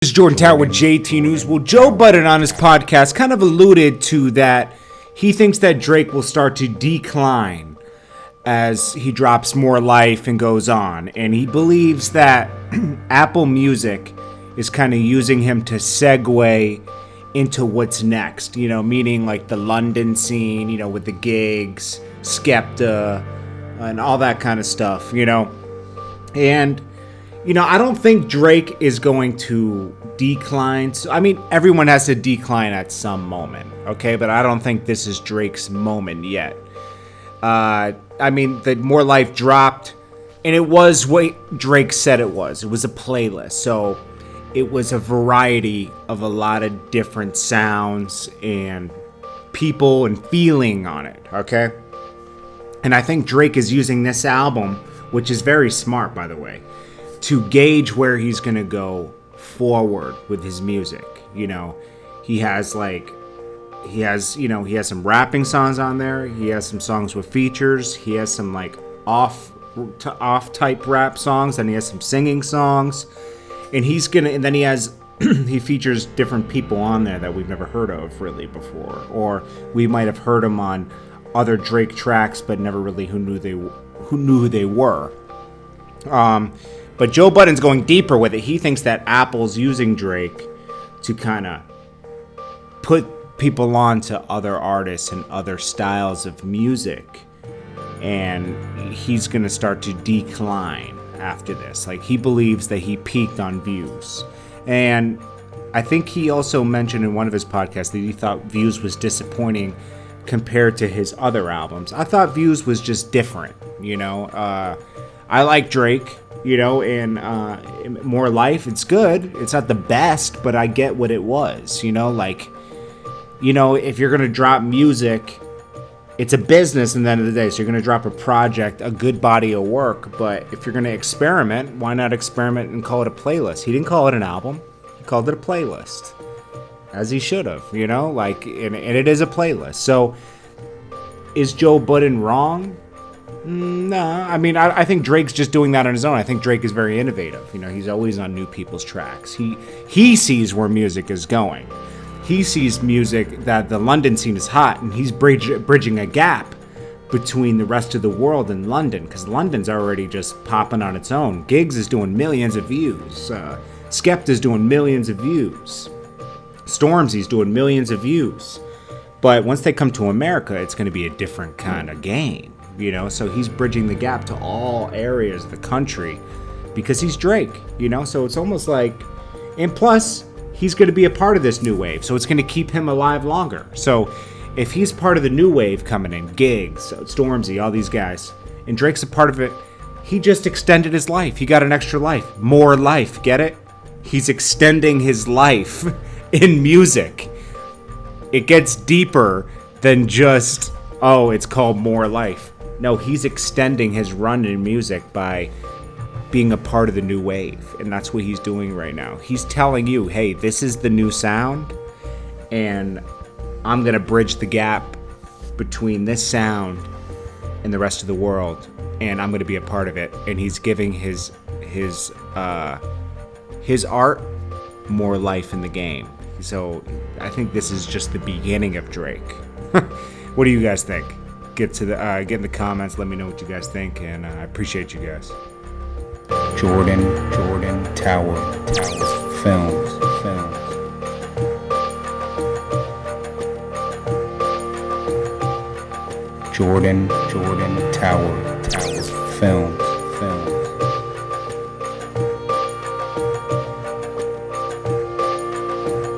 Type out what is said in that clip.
This is Jordan Tower with JTNEWS. Well, Joe Budden on his podcast kind of alluded to that he thinks that Drake will start to decline as he drops more life and goes on. And he believes that Apple Music is kind of using him to segue into what's next, meaning like the London scene, with the gigs, Skepta, and all that kind of stuff, And I don't think Drake is going to decline. So, everyone has to decline at some moment, okay? But I don't think this is Drake's moment yet. The More Life dropped, and it was what Drake said it was. It was a playlist. So it was a variety of a lot of different sounds and people and feeling on it, okay? And I think Drake is using this album, which is very smart, by the way, to gauge where he's going to go forward with his music. He has some rapping songs on there. He has some songs with features. He has some off type rap songs, and he has some singing songs. And then he features different people on there that we've never heard of really before, or we might have heard them on other Drake tracks, but never really who knew who they were. But Joe Budden's going deeper with it. He thinks that Apple's using Drake to kind of put people on to other artists and other styles of music. And he's going to start to decline after this. He believes that he peaked on Views. And I think he also mentioned in one of his podcasts that he thought Views was disappointing compared to his other albums. I thought Views was just different, I like Drake, and More Life, it's good. It's not the best, but I get what it was, if you're going to drop music, it's a business at the end of the day. So you're going to drop a project, a good body of work. But if you're going to experiment, why not experiment and call it a playlist? He didn't call it an album. He called it a playlist, as he should have, and it is a playlist. So is Joe Budden wrong? No, I think Drake's just doing that on his own. I think Drake is very innovative. He's always on new people's tracks. He sees where music is going. He sees music that the London scene is hot, and he's bridging a gap between the rest of the world and London, because London's already just popping on its own. Giggs is doing millions of views. Skepta's doing millions of views. Stormzy's doing millions of views. But once they come to America, it's going to be a different kind of game. So he's bridging the gap to all areas of the country because he's Drake, so it's almost like, and plus he's going to be a part of this new wave, so it's going to keep him alive longer. So if he's part of the new wave coming in, Giggs, Stormzy, all these guys, and Drake's a part of it, he just extended his life. He got an extra life, more life, get it? He's extending his life in music. It gets deeper than just, it's called More Life. No, he's extending his run in music by being a part of the new wave. And that's what he's doing right now. He's telling you, hey, this is the new sound. And I'm going to bridge the gap between this sound and the rest of the world. And I'm going to be a part of it. And he's giving his art more life in the game. So I think this is just the beginning of Drake. What do you guys think? Get in the comments. Let me know what you guys think, and I appreciate you guys. Jordan Tower Films. Jordan Tower Films.